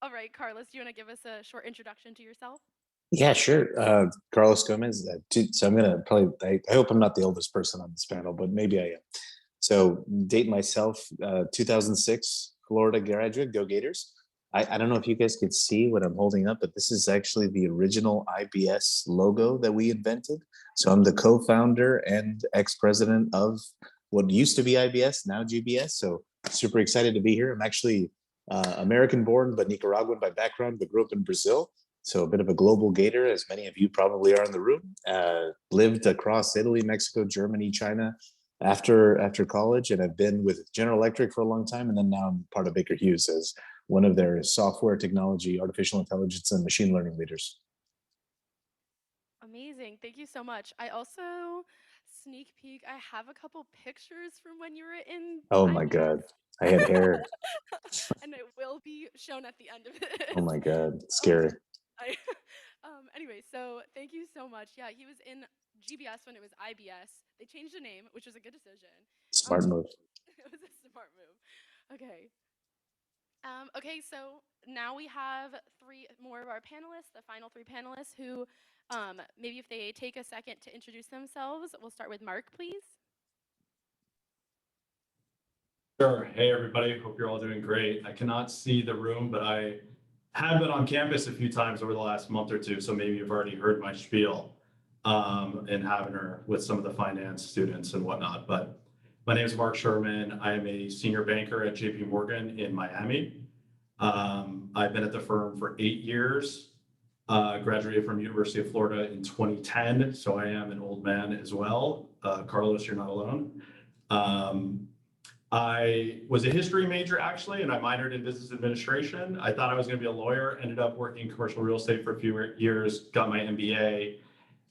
All right, Carlos, do you want to give us a short introduction to yourself? Yeah, sure. Carlos Gomez. So I'm gonna probably. I hope I'm not the oldest person on this panel, but maybe I am. So date myself. 2006 Florida graduate. Go Gators. I don't know if you guys could see what I'm holding up, but this is actually the original IBS logo that we invented. So I'm the co-founder and ex-president of what used to be IBS, now GBS. So super excited to be here. I'm actually American born, but Nicaraguan by background, but grew up in Brazil. So a bit of a global gator, as many of you probably are in the room. Lived across Italy, Mexico, Germany, China after college, and I've been with General Electric for a long time, and then now I'm part of Baker Hughes as one of their software technology, artificial intelligence, and machine learning leaders. Amazing. Thank you so much. I also sneak peek. I have a couple pictures from when you were in Oh my IBS, God, I had hair. and it will be shown at the end of it. Oh my God, Um, scary. I, anyway, so thank you so much. Yeah, he was in GBS when it was IBS. They changed the name, which was a good decision. Smart Um, move. it was a smart move. Okay. Okay, so now we have three more of our panelists, the final three panelists, who maybe if they take a second to introduce themselves, we'll start with Mark, please. Sure. Hey, everybody. Hope you're all doing great. I cannot see the room, but I have been on campus a few times over the last month or two, so maybe you've already heard my spiel in Havner with some of the finance students and whatnot. But my name is Mark Sherman. I am a senior banker at JP Morgan in Miami. I've been at the firm for 8 years. Graduated from University of Florida in 2010, so I am an old man as well. Carlos, you're not alone. Um, I was a history major actually, and I minored in business administration. I thought I was going to be a lawyer, ended up working in commercial real estate for a few years, got my MBA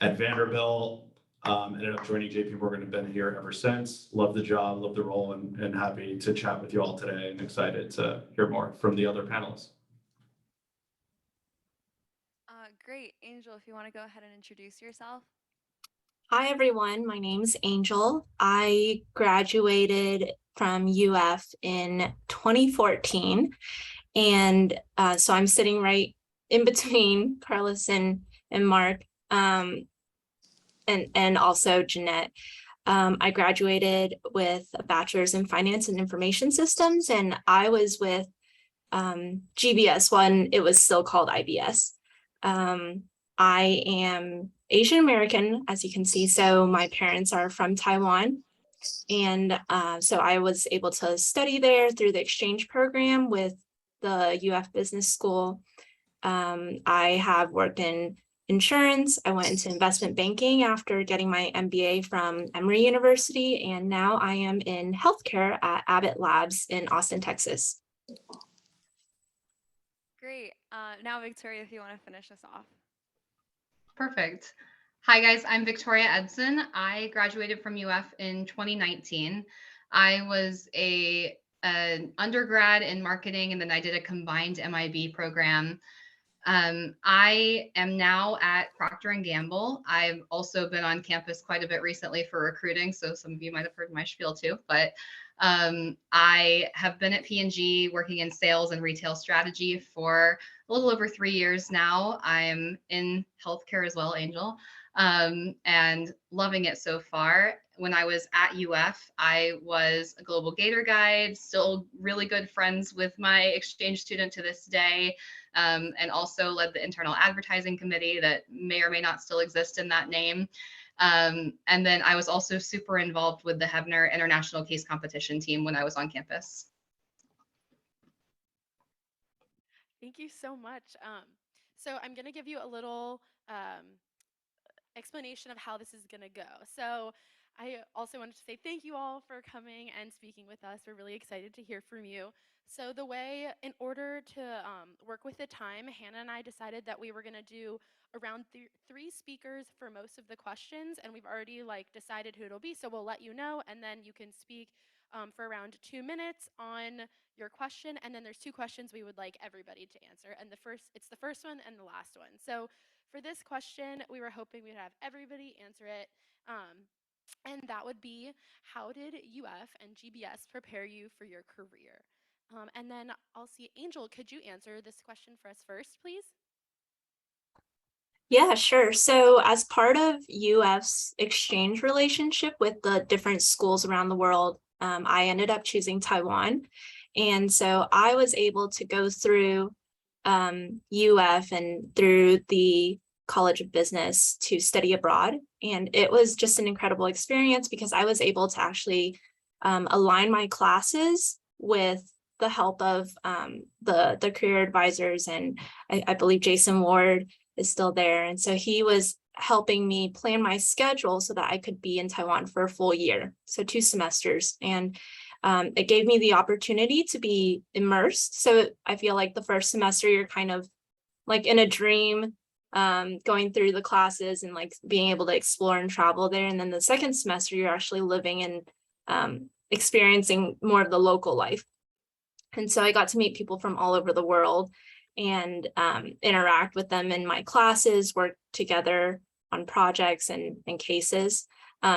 at Vanderbilt, ended up joining JP Morgan and been here ever since. Love the job, love the role, and happy to chat with you all today and excited to hear more from the other panelists. Great. Angel, if you want to go ahead and introduce yourself. Hi, everyone. My name's Angel. I graduated from UF in 2014. And so I'm sitting right in between Carlos and Mark, and also Jeanette. I graduated with a bachelor's in finance and information systems, and I was with GBS when it was still called IBS. I am Asian American, as you can see, so my parents are from Taiwan. And so I was able to study there through the exchange program with the UF Business School. I have worked in insurance. I went into investment banking after getting my MBA from Emory University, and now I am in healthcare at Abbott Labs in Austin, Texas. Great. Now, Victoria, if you want to finish us off. Perfect. Hi, guys. I'm Victoria Edson. I graduated from UF in 2019. I was an undergrad in marketing, and then I did a combined MIB program. I am now at Procter & Gamble. I've also been on campus quite a bit recently for recruiting, so some of you might have heard my spiel too. But I have been at P&G working in sales and retail strategy for a little over 3 years now. I'm in healthcare as well, Angel, and loving it so far. When I was at UF, I was a global Gator guide, still really good friends with my exchange student to this day, and also led the internal advertising committee that may or may not still exist in that name. And then I was also super involved with the Hebner International Case Competition team when I was on campus. Thank you so much. So I'm going to give you a little explanation of how this is going to go. So I also wanted to say thank you all for coming and speaking with us. We're really excited to hear from you. So the way, in order to work with the time, Hannah and I decided that we were going to do around three speakers for most of the questions, and we've already decided who it'll be, so we'll let you know, and then you can speak for around 2 minutes on your question, and then there's two questions we would like everybody to answer, and it's the first one and the last one. So for this question, we were hoping we'd have everybody answer it. And that would be, how did UF and GBS prepare you for your career? And then I'll see, Angel, could you answer this question for us first, please? Yeah, sure. So as part of UF's exchange relationship with the different schools around the world, I ended up choosing Taiwan. And so I was able to go through UF and through the College of Business to study abroad. And it was just an incredible experience because I was able to actually align my classes with the help of the career advisors. And I believe Jason Ward is still there. And so he was helping me plan my schedule so that I could be in Taiwan for a full year, so 2 semesters. And it gave me the opportunity to be immersed. So I feel like the first semester, you're kind of like in a dream, going through the classes and like being able to explore and travel there. And then the second semester, you're actually living and experiencing more of the local life. And so I got to meet people from all over the world and interact with them in my classes, work together on projects and cases.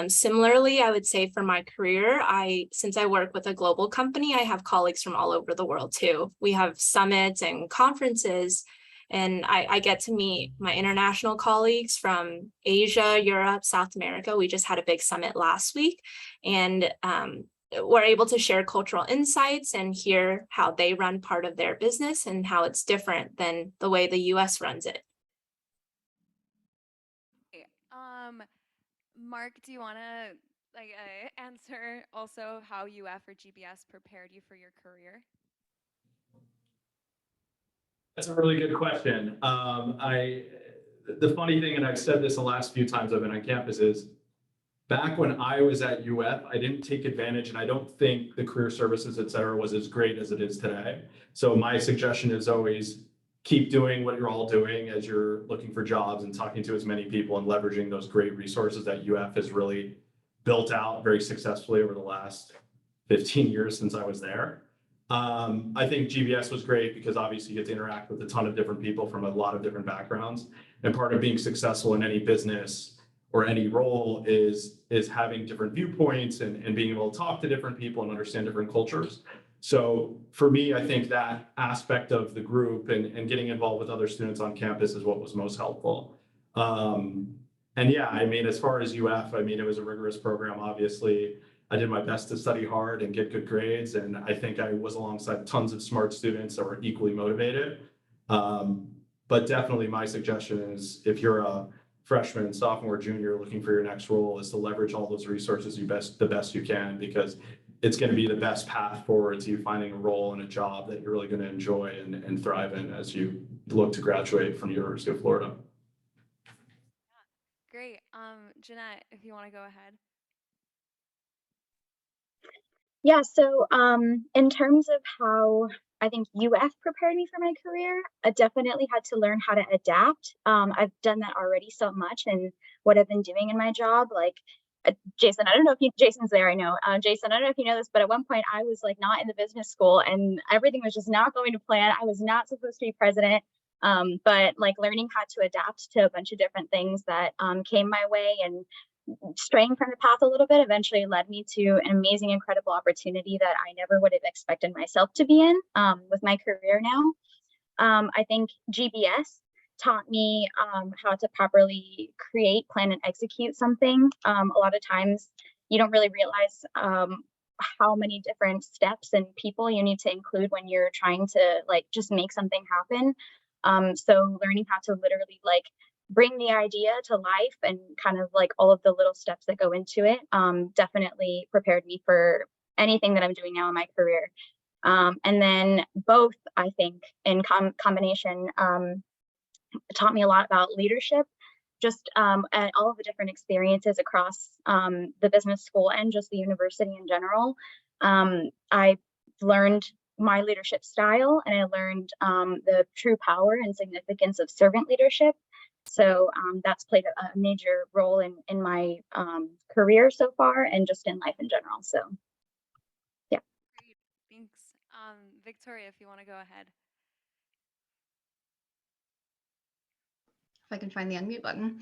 Similarly, I would say for my career, since I work with a global company, I have colleagues from all over the world too. We have summits and conferences, and I get to meet my international colleagues from Asia, Europe, South America. We just had a big summit last week, and we're able to share cultural insights and hear how they run part of their business and how it's different than the way the US runs it. Mark, do you want to answer also how UF or GBS prepared you for your career? That's a really good question. The funny thing, and I've said this the last few times I've been on campus, is back when I was at UF, I didn't take advantage, and I don't think the career services, et cetera, was as great as it is today. So my suggestion is always keep doing what you're all doing as you're looking for jobs and talking to as many people and leveraging those great resources that UF has really built out very successfully over the last 15 years since I was there. I think GBS was great because obviously you get to interact with a ton of different people from a lot of different backgrounds. And part of being successful in any business or any role is having different viewpoints and being able to talk to different people and understand different cultures. So for me, I think that aspect of the group and getting involved with other students on campus is what was most helpful. And yeah, I mean, as far as UF, I mean, it was a rigorous program, obviously. I did my best to study hard and get good grades. And I think I was alongside tons of smart students that were equally motivated. But definitely my suggestion is if you're a freshman, sophomore, junior looking for your next role is to leverage all those resources the best you can, because it's going to be the best path forward to you finding a role and a job that you're really going to enjoy and thrive in as you look to graduate from the University of Florida. Great. Jeanette, if you want to go ahead. Yeah, so in terms of how I think UF prepared me for my career, I definitely had to learn how to adapt. I've done that already so much and what I've been doing in my job. Like Jason, I don't know if Jason's there, I know. Jason, I don't know if you know this, but at one point I was like not in the business school and everything was just not going to plan. I was not supposed to be president. But like learning how to adapt to a bunch of different things that came my way and straying from the path a little bit eventually led me to an amazing, incredible opportunity that I never would have expected myself to be in with my career now. I think GBS taught me how to properly create, plan, and execute something. A lot of times you don't really realize how many different steps and people you need to include when you're trying to like just make something happen. So learning how to literally like bring the idea to life and kind of like all of the little steps that go into it definitely prepared me for anything that I'm doing now in my career. And then both, I think, in combination, taught me a lot about leadership, just and all of the different experiences across the business school and just the university in general. I learned my leadership style and I learned the true power and significance of servant leadership. So that's played a major role in my career so far and just in life in general. So, yeah. Great, thanks. Victoria, if you want to go ahead. If I can find the unmute button.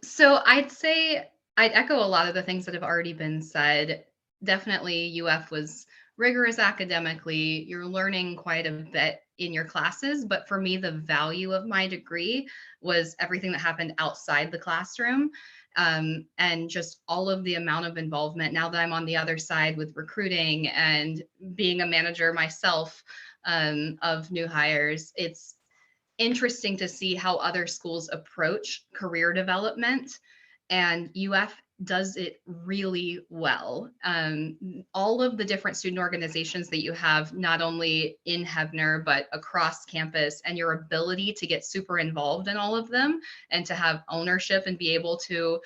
So I'd say I'd echo a lot of the things that have already been said. Definitely UF was rigorous academically, you're learning quite a bit in your classes. But for me, the value of my degree was everything that happened outside the classroom. And just all of the amount of involvement now that I'm on the other side with recruiting and being a manager myself of new hires. It's interesting to see how other schools approach career development, and UF does it really well. All of the different student organizations that you have, not only in Hebner, but across campus, and your ability to get super involved in all of them and to have ownership and be able to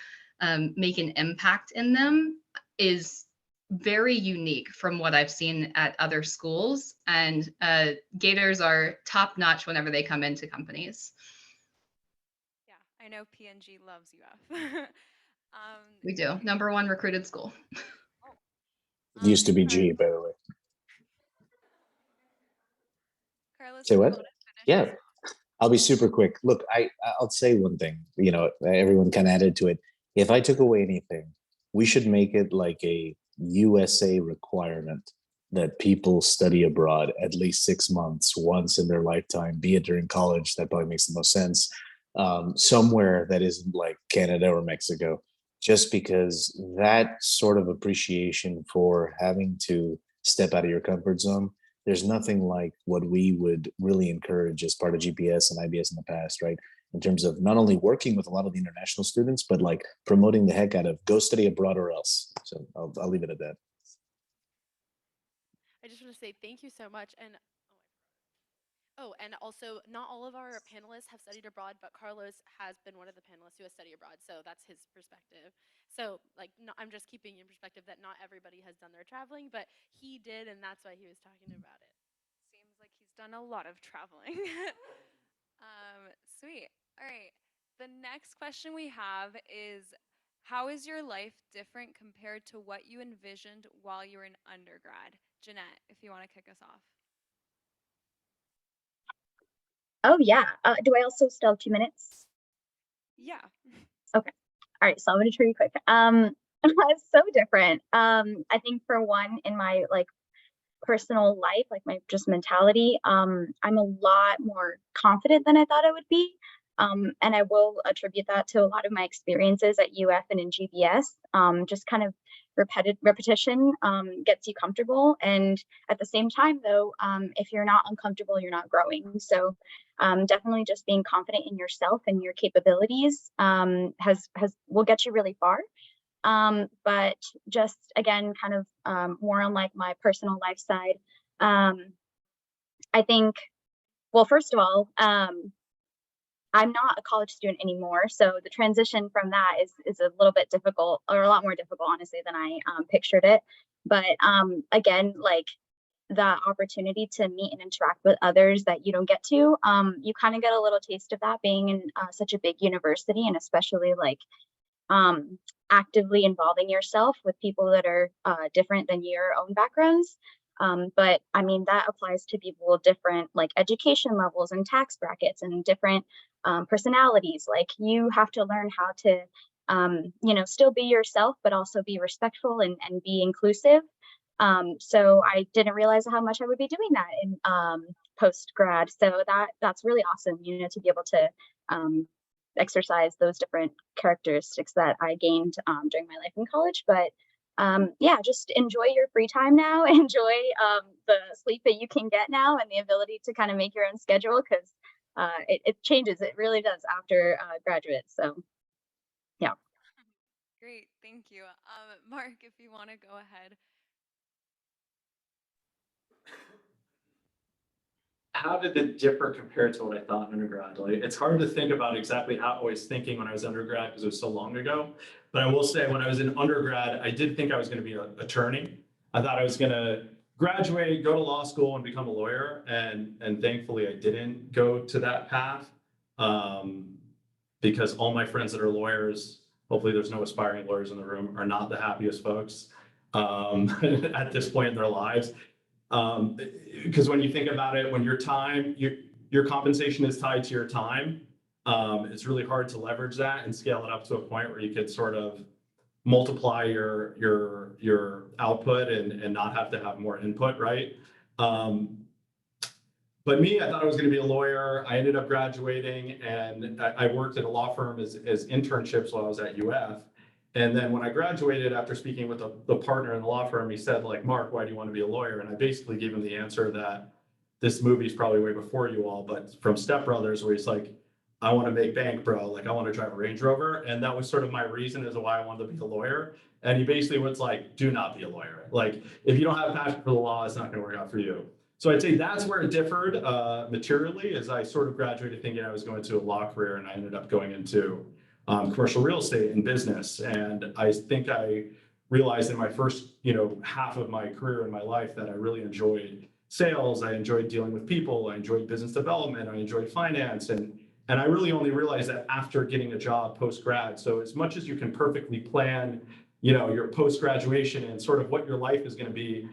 make an impact in them is very unique from what I've seen at other schools. And Gators are top notch whenever they come into companies. Yeah, I know PNG loves UF. We do. #1 recruited school. It used to be G, by the way. Carlos, Say do you what? want to finish? Yeah, I'll be super quick. Look, I'll say one thing. You know, everyone kind of added to it. If I took away anything, we should make it like a USA requirement that people study abroad at least 6 months once in their lifetime, be it during college. That probably makes the most sense. Somewhere that isn't like Canada or Mexico, just because that sort of appreciation for having to step out of your comfort zone, there's nothing like what we would really encourage as part of GPS and IBS in the past, right? In terms of not only working with a lot of the international students, but like promoting the heck out of go study abroad or else. So I'll leave it at that. I just want to say thank you so much. And and also, not all of our panelists have studied abroad, but Carlos has been one of the panelists who has studied abroad, so that's his perspective. So, like, no, I'm just keeping in perspective that not everybody has done their traveling, but he did, and that's why he was talking about it. Seems like he's done a lot of traveling. Sweet. All right. The next question we have is, how is your life different compared to what you envisioned while you were in undergrad? Jeanette, if you want to kick us off. Oh yeah. Do I also still have 2 minutes? Yeah. Okay. All right. So I'm gonna try you quick. It's so different. I think for one, in my like personal life, like my just mentality, I'm a lot more confident than I thought I would be. And I will attribute that to a lot of my experiences at UF and in GBS. Just kind of repetition gets you comfortable. And at the same time, though, if you're not uncomfortable, you're not growing. So definitely just being confident in yourself and your capabilities will get you really far. But just again, kind of more on like my personal life side. I think, well, first of all, I'm not a college student anymore, so the transition from that is a little bit difficult, or a lot more difficult, honestly, than I pictured it. But again, like the opportunity to meet and interact with others that you don't get to, you kind of get a little taste of that being in such a big university, and especially like actively involving yourself with people that are different than your own backgrounds. But I mean, that applies to people with different like education levels and tax brackets and different personalities. Like you have to learn how to, still be yourself, but also be respectful and be inclusive. So I didn't realize how much I would be doing that in post grad. So that's really awesome, to be able to exercise those different characteristics that I gained during my life in college. But yeah, just enjoy your free time now. Enjoy the sleep that you can get now and the ability to kind of make your own schedule, because it changes. It really does after graduate. So yeah. Great, thank you. Mark, if you want to go ahead. How did it differ compared to what I thought in undergrad? Like, it's hard to think about exactly how I was thinking when I was undergrad because it was so long ago. But I will say, when I was in undergrad, I did think I was going to be an attorney. I thought I was going to graduate, go to law school, and become a lawyer. And thankfully, I didn't go to that path because all my friends that are lawyers, hopefully there's no aspiring lawyers in the room, are not the happiest folks at this point in their lives. Because when you think about it, when your compensation is tied to your time, it's really hard to leverage that and scale it up to a point where you could sort of multiply your output and not have to have more input, right? But me, I thought I was going to be a lawyer. I ended up graduating, and I worked at a law firm as internships while I was at UF. And then when I graduated, after speaking with the partner in the law firm, he said, like, Mark, why do you want to be a lawyer? And I basically gave him the answer that this movie's probably way before you all, but from Step Brothers, where he's like, I want to make bank, bro. Like, I want to drive a Range Rover. And that was sort of my reason as to why I wanted to be a lawyer. And he basically was like, do not be a lawyer. Like, if you don't have a passion for the law, it's not going to work out for you. So I'd say that's where it differed materially, as I sort of graduated thinking I was going to a law career, and I ended up going into commercial real estate and business. And I think I realized in my first, half of my career in my life that I really enjoyed sales. I enjoyed dealing with people. I enjoyed business development. I enjoyed finance. And I really only realized that after getting a job post-grad. So as much as you can perfectly plan, your post-graduation and sort of what your life is going to be,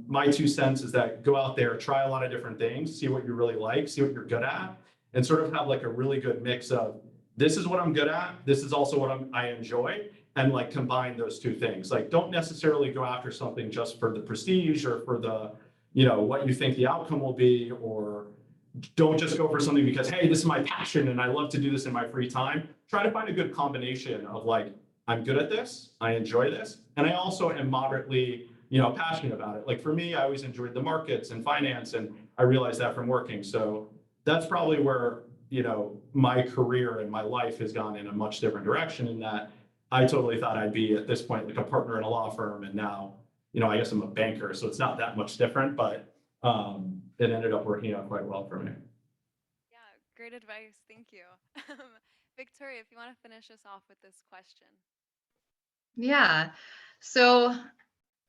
my 2 cents is that go out there, try a lot of different things, see what you really like, see what you're good at, and sort of have like a really good mix of this is what I'm good at, this is also what I enjoy, and like combine those 2 things. Like, don't necessarily go after something just for the prestige or for the, what you think the outcome will be, or don't just go for something because, hey, this is my passion and I love to do this in my free time. Try to find a good combination of like, I'm good at this, I enjoy this, and I also am moderately, passionate about it. Like for me, I always enjoyed the markets and finance, and I realized that from working. So that's probably where, my career and my life has gone in a much different direction, in that I totally thought I'd be at this point like a partner in a law firm, and now, I guess I'm a banker, so it's not that much different, but it ended up working out quite well for me. Yeah, great advice. Thank you. Victoria, if you want to finish us off with this question. Yeah. So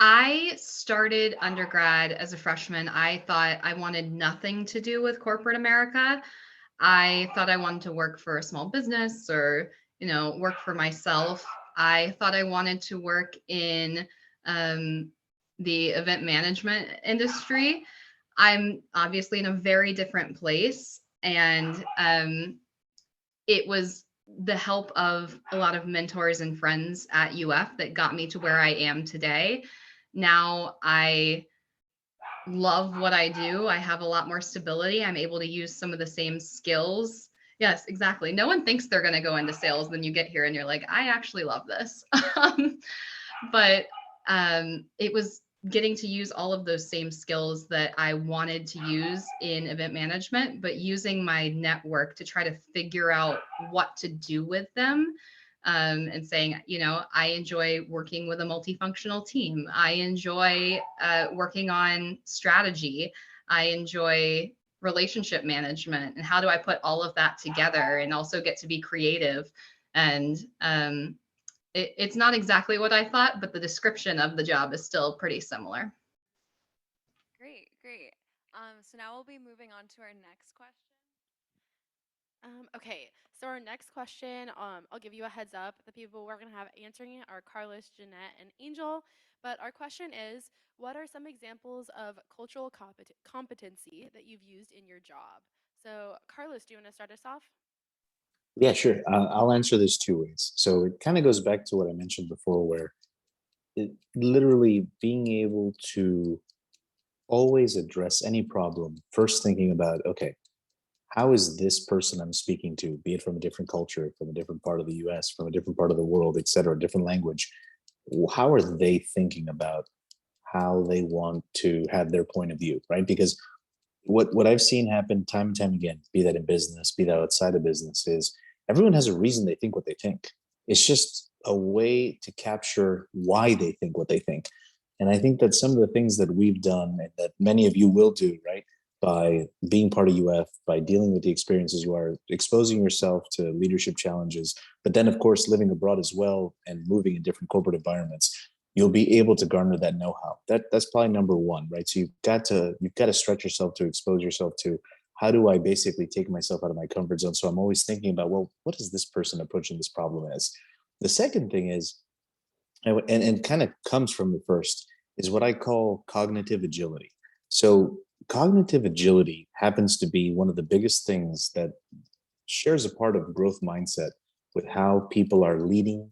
I started undergrad as a freshman. I thought I wanted nothing to do with corporate America. I thought I wanted to work for a small business or, work for myself. I thought I wanted to work in the event management industry. I'm obviously in a very different place. And it was the help of a lot of mentors and friends at UF that got me to where I am today. Now I love what I do. I have a lot more stability. I'm able to use some of the same skills. Yes, exactly. No one thinks they're going to go into sales. Then you get here and you're like, I actually love this. But it was getting to use all of those same skills that I wanted to use in event management, but using my network to try to figure out what to do with them. And saying, I enjoy working with a multifunctional team. I enjoy working on strategy. I enjoy relationship management. And how do I put all of that together and also get to be creative? And it's not exactly what I thought, but the description of the job is still pretty similar. Great, great. So now we'll be moving on to our next question. Okay, so our next question, I'll give you a heads up. The people we're going to have answering it are Carlos, Jeanette, and Angel. But our question is, what are some examples of cultural competency that you've used in your job? So, Carlos, do you want to start us off? Yeah, sure. I'll answer this 2 ways. So it kind of goes back to what I mentioned before, where literally being able to always address any problem, first thinking about, okay, how is this person I'm speaking to, be it from a different culture, from a different part of the US, from a different part of the world, et cetera, different language, how are they thinking about how they want to have their point of view, right? Because what I've seen happen time and time again, be that in business, be that outside of business, is everyone has a reason they think what they think. It's just a way to capture why they think what they think. And I think that some of the things that we've done and that many of you will do, right, by being part of UF, by dealing with the experiences you are, exposing yourself to leadership challenges, but then, of course, living abroad as well and moving in different corporate environments, you'll be able to garner that know-how. That's probably number one, right? So you've got to stretch yourself to expose yourself to how do I basically take myself out of my comfort zone. So I'm always thinking about, well, what is this person approaching this problem as? The second thing is, and kind of comes from the first, is what I call cognitive agility. So cognitive agility happens to be one of the biggest things that shares a part of growth mindset with how people are leading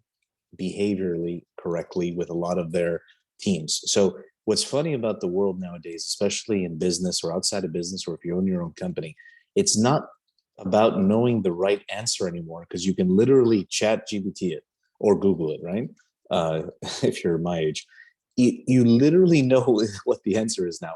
behaviorally correctly with a lot of their teams. So what's funny about the world nowadays, especially in business or outside of business, or if you own your own company, it's not about knowing the right answer anymore, because you can literally chat GPT it or Google it, right? If you're my age, you literally know what the answer is now.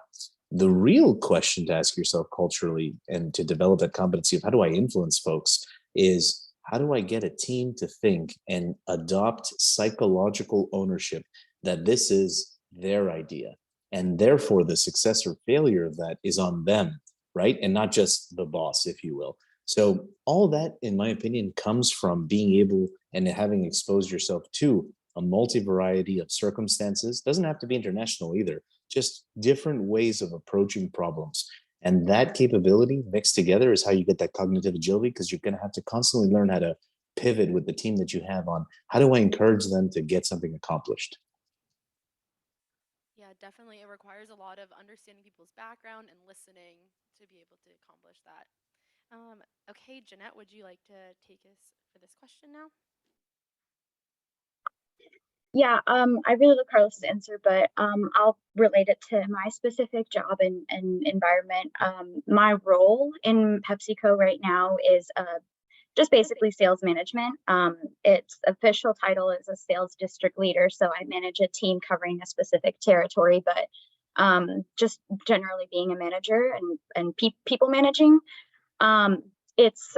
The real question to ask yourself culturally and to develop that competency of how do I influence folks is how do I get a team to think and adopt psychological ownership that this is their idea, and therefore the success or failure of that is on them, right? And not just the boss, if you will. So all that, in my opinion, comes from being able and having exposed yourself to a multi-variety of circumstances. Doesn't have to be international either, just different ways of approaching problems. And that capability mixed together is how you get that cognitive agility, because you're going to have to constantly learn how to pivot with the team that you have on how do I encourage them to get something accomplished. Yeah, definitely. It requires a lot of understanding people's background and listening to be able to accomplish that. Okay, Jeanette, would you like to take us for this question now? Yeah, I really love Carlos's answer, but I'll relate it to my specific job and environment. My role in PepsiCo right now is just basically sales management. Its official title is a sales district leader, so I manage a team covering a specific territory, but just generally being a manager and people managing. It's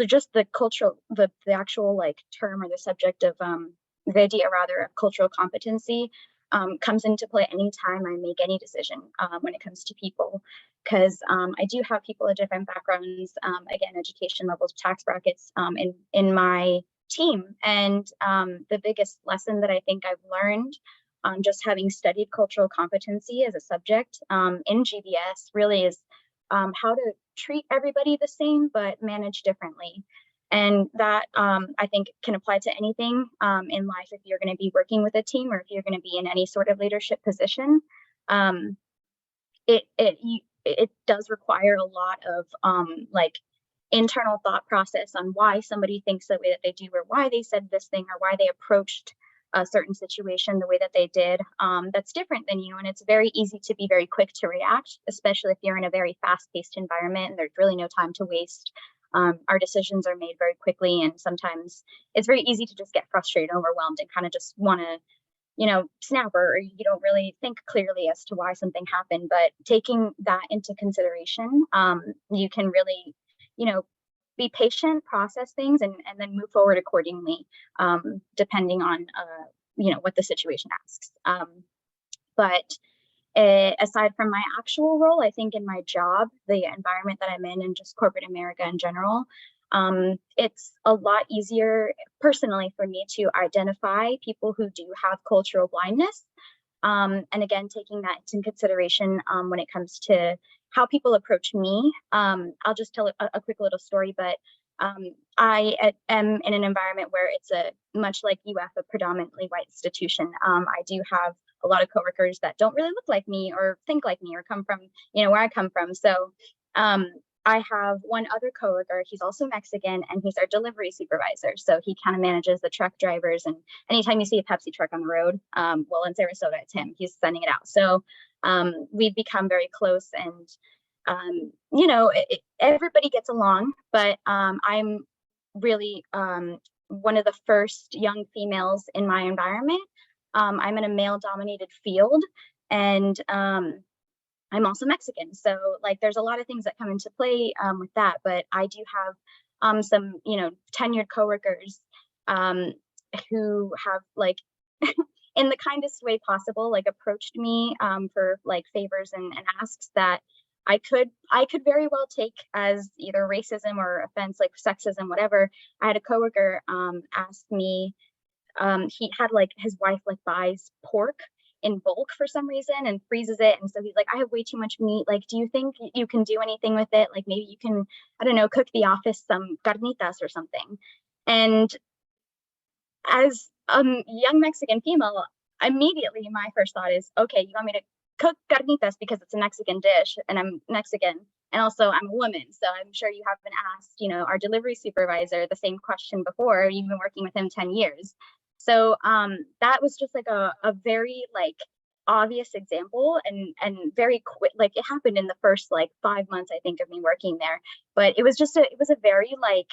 just the cultural, the actual like term or the subject of the idea rather of cultural competency comes into play anytime I make any decision when it comes to people, because I do have people of different backgrounds, again, education levels, tax brackets in my team. And the biggest lesson that I think I've learned just having studied cultural competency as a subject in GBS really is how to treat everybody the same, but manage differently. And that I think can apply to anything in life if you're going to be working with a team or if you're going to be in any sort of leadership position. It does require a lot of like internal thought process on why somebody thinks the way that they do, or why they said this thing, or why they approached a certain situation the way that they did. That's different than you, and it's very easy to be very quick to react, especially if you're in a very fast-paced environment and there's really no time to waste. Our decisions are made very quickly, and sometimes it's very easy to just get frustrated, overwhelmed, and kind of just want to, snap, or you don't really think clearly as to why something happened. But taking that into consideration, you can really, be patient, process things, and then move forward accordingly, depending on, what the situation asks. But aside from my actual role, I think in my job, the environment that I'm in and just corporate America in general, it's a lot easier personally for me to identify people who do have cultural blindness. And again, taking that into consideration when it comes to how people approach me. I'll just tell a quick little story, but I am in an environment where it's a much like UF, a predominantly white institution. I do have a lot of coworkers that don't really look like me or think like me or come from, where I come from. So I have one other coworker, he's also Mexican, and he's our delivery supervisor. So he kind of manages the truck drivers, and anytime you see a Pepsi truck on the road, well, in Sarasota, it's him, he's sending it out. So we've become very close, and everybody gets along, but I'm really one of the first young females in my environment. I'm in a male dominated field, and I'm also Mexican. So like there's a lot of things that come into play with that, but I do have some, tenured coworkers who have like in the kindest way possible, like approached me for like favors and asks that I could very well take as either racism or offense, like sexism, whatever. I had a coworker ask me, he had like his wife like buys pork in bulk for some reason and freezes it, and so he's like, I have way too much meat, like do you think you can do anything with it, like maybe you can, I don't know, cook the office some carnitas or something. And as a young Mexican female, immediately my first thought is, okay, you want me to cook carnitas because it's a Mexican dish and I'm Mexican, And also I'm a woman, so I'm sure you haven't asked, you know, our delivery supervisor the same question before. You've been working with him 10 years. So that was just like a very like obvious example, and very quick, like it happened in the first like 5 months, I think, of me working there. But it was just it was a very like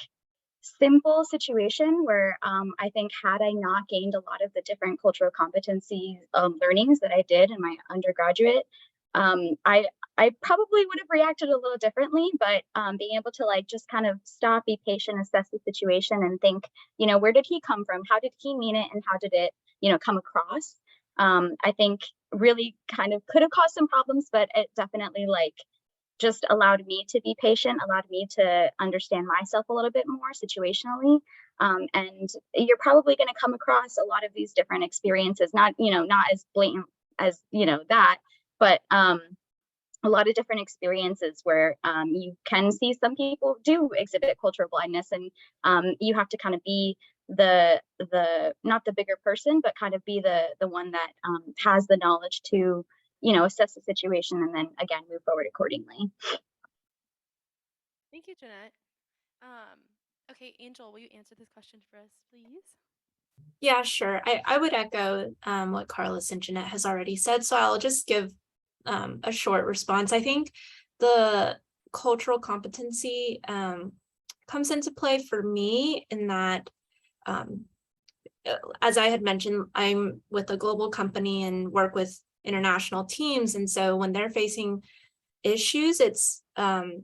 simple situation where I think had I not gained a lot of the different cultural competency learnings that I did in my undergraduate, I probably would have reacted a little differently. But being able to like just kind of stop, be patient, assess the situation, and think, you know, where did he come from? How did he mean it? And how did it, you know, come across? I think really kind of could have caused some problems, but it definitely like just allowed me to be patient, allowed me to understand myself a little bit more situationally. And you're probably going to come across a lot of these different experiences, not, you know, not as blatant as, you know, that, but a lot of different experiences where you can see some people do exhibit cultural blindness, and you have to kind of be the not the bigger person, but kind of be the one that has the knowledge to, you know, assess the situation and then again move forward accordingly. Thank you, Jeanette. Okay, Angel, will you answer this question for us, please? Yeah, sure. I would echo what Carlos and Jeanette has already said, so I'll just give a short response. I think the cultural competency comes into play for me in that, as I had mentioned, I'm with a global company and work with international teams. And so when they're facing issues, it's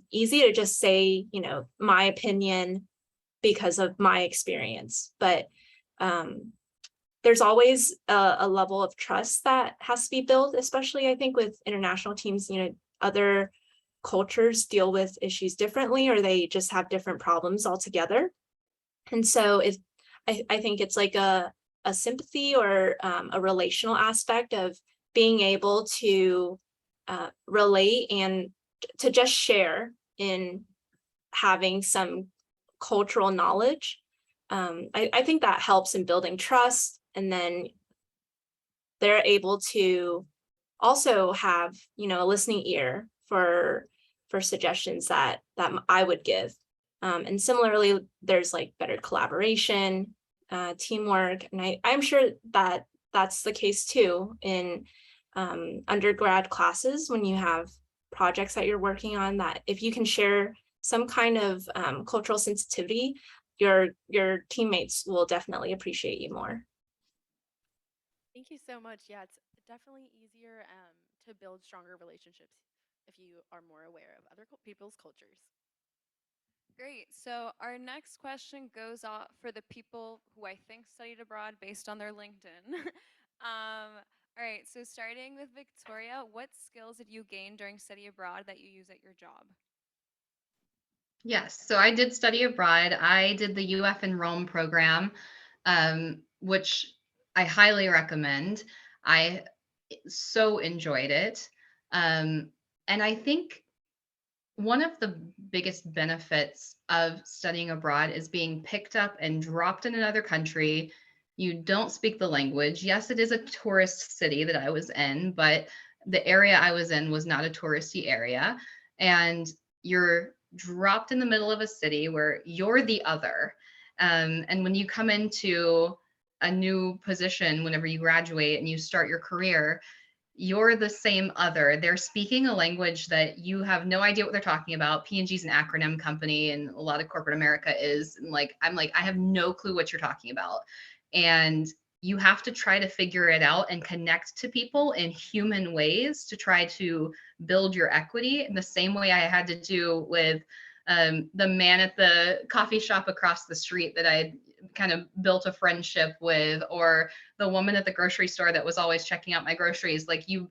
easy to just say, you know, my opinion because of my experience. But there's always a level of trust that has to be built, especially I think with international teams. You know, other cultures deal with issues differently, or they just have different problems altogether. And so I think it's like a sympathy or a relational aspect of being able to relate and to just share in having some cultural knowledge. I think that helps in building trust, and then they're able to also have, you know, a listening ear for suggestions that I would give. And similarly, there's like better collaboration, teamwork, and I'm sure that that's the case too in undergrad classes when you have projects that you're working on, that if you can share some kind of cultural sensitivity, your teammates will definitely appreciate you more. Thank you so much. Yeah, it's definitely easier to build stronger relationships if you are more aware of other people's cultures. Great. So our next question goes off for the people who I think studied abroad based on their LinkedIn. All right. So starting with Victoria, what skills did you gain during study abroad that you use at your job? Yes, so I did study abroad. I did the UF in Rome program, which I highly recommend. I so enjoyed it. And I think one of the biggest benefits of studying abroad is being picked up and dropped in another country. You don't speak the language. Yes, it is a tourist city that I was in, but the area I was in was not a touristy area. And you're dropped in the middle of a city where you're the other. And when you come into a new position, whenever you graduate and you start your career, you're the same other. They're speaking a language that you have no idea what they're talking about. P&G is an acronym company, and a lot of corporate America is. And like, I'm like, I have no clue what you're talking about. And you have to try to figure it out and connect to people in human ways to try to build your equity in the same way I had to do with the man at the coffee shop across the street that I kind of built a friendship with, or the woman at the grocery store that was always checking out my groceries. Like, you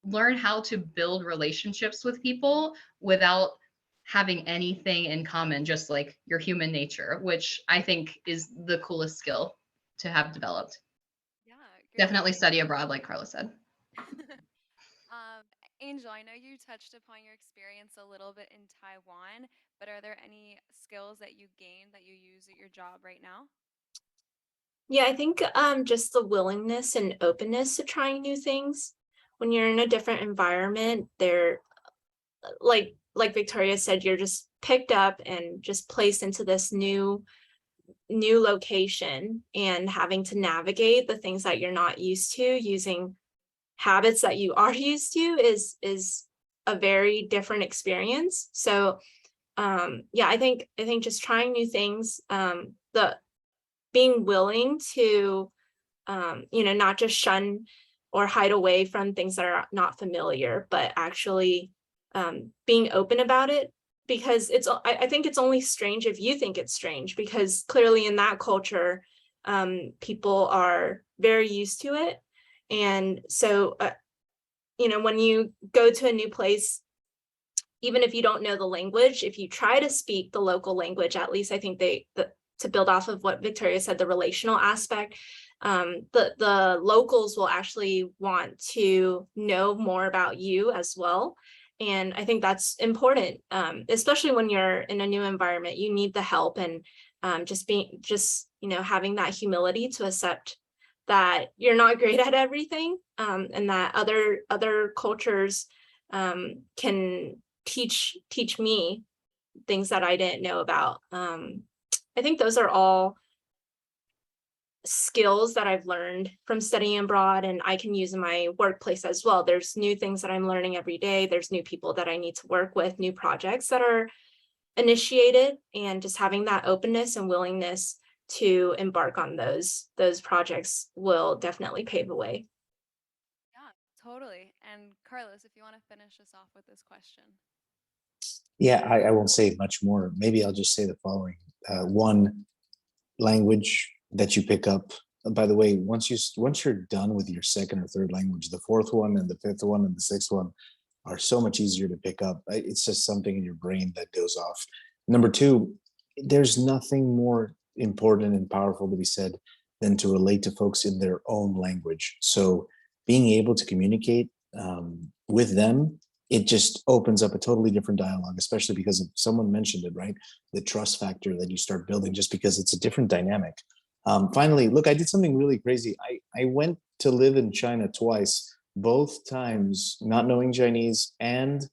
learn how to build relationships with people without having anything in common, just like your human nature, which I think is the coolest skill to have developed. Yeah, great. Definitely study abroad, like Carla said. um, Angel, I know you touched upon your experience a little bit in Taiwan, but are there any skills that you gained that you use at your job right now? Yeah, I think just the willingness and openness to trying new things. When you're in a different environment, there like Victoria said, you're just picked up and just placed into this new location, and having to navigate the things that you're not used to, using habits that you are used to, is a very different experience. So yeah, I think just trying new things, the being willing to not just shun or hide away from things that are not familiar, but actually being open about it, because I think it's only strange if you think it's strange, because clearly in that culture, people are very used to it. And so, when you go to a new place, even if you don't know the language, if you try to speak the local language, at least I think to build off of what Victoria said, the relational aspect, the locals will actually want to know more about you as well. And I think that's important, especially when you're in a new environment. You need the help, and just having that humility to accept that you're not great at everything, and that other cultures can teach me things that I didn't know about. I think those are all skills that I've learned from studying abroad, and I can use in my workplace as well. There's new things that I'm learning every day. There's new people that I need to work with, new projects that are initiated, and just having that openness and willingness to embark on those projects will definitely pave the way. Yeah, totally. And Carlos, if you want to finish us off with this question. Yeah, I won't say much more. Maybe I'll just say the following. One, language that you pick up. By the way, once you're done with your second or third language, the fourth one and the fifth one and the sixth one are so much easier to pick up. It's just something in your brain that goes off. Number two, there's nothing more important and powerful to be said than to relate to folks in their own language. So being able to communicate with them, it just opens up a totally different dialogue, especially because someone mentioned it, right? The trust factor that you start building just because it's a different dynamic. Finally, look, I did something really crazy. I went to live in China twice, both times not knowing Chinese and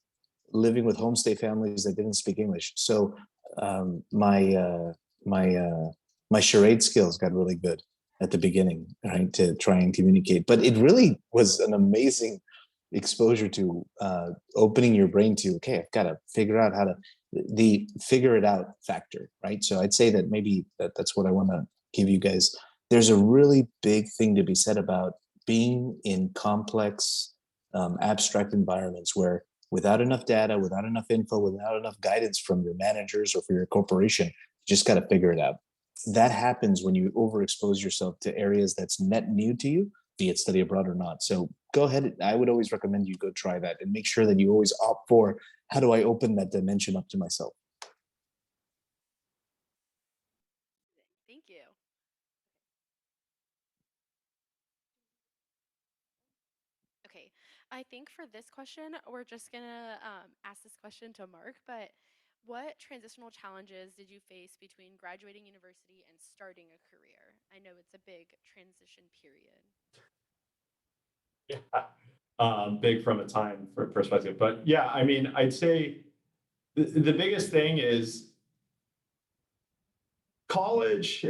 living with homestay families that didn't speak English. So my charade skills got really good at the beginning, right, to try and communicate. But it really was an amazing exposure to opening your brain to, okay, I've got to figure out how to, the figure it out factor, right? So I'd say that maybe that's what I want to give you guys. There's a really big thing to be said about being in complex, abstract environments where without enough data, without enough info, without enough guidance from your managers or for your corporation, you just got to figure it out. That happens when you overexpose yourself to areas that's net new to you, be it study abroad or not. So go ahead. I would always recommend you go try that and make sure that you always opt for, how do I open that dimension up to myself? Thank you. Okay, I think for this question, we're just gonna ask this question to Mark, but what transitional challenges did you face between graduating university and starting a career? I know it's a big transition period. Yeah, big from a time perspective. But yeah, I mean, I'd say the biggest thing is college.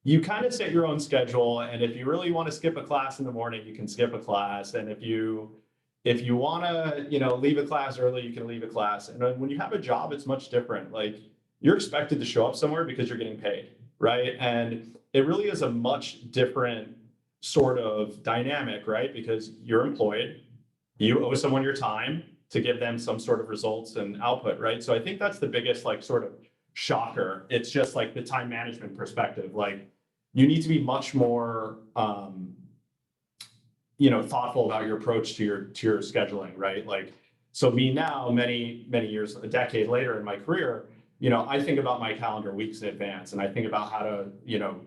You kind of set your own schedule, and if you really want to skip a class in the morning, you can skip a class. And if you want to, leave a class early, you can leave a class. And when you have a job, it's much different. Like, you're expected to show up somewhere because you're getting paid, right? And it really is a much different sort of dynamic, right? Because you're employed, you owe someone your time to give them some sort of results and output, right? So I think that's the biggest, like, sort of shocker. It's just like the time management perspective. Like, you need to be much more thoughtful about your approach to your scheduling, right? Like, so me now, many years, a decade later in my career, I think about my calendar weeks in advance, and I think about how to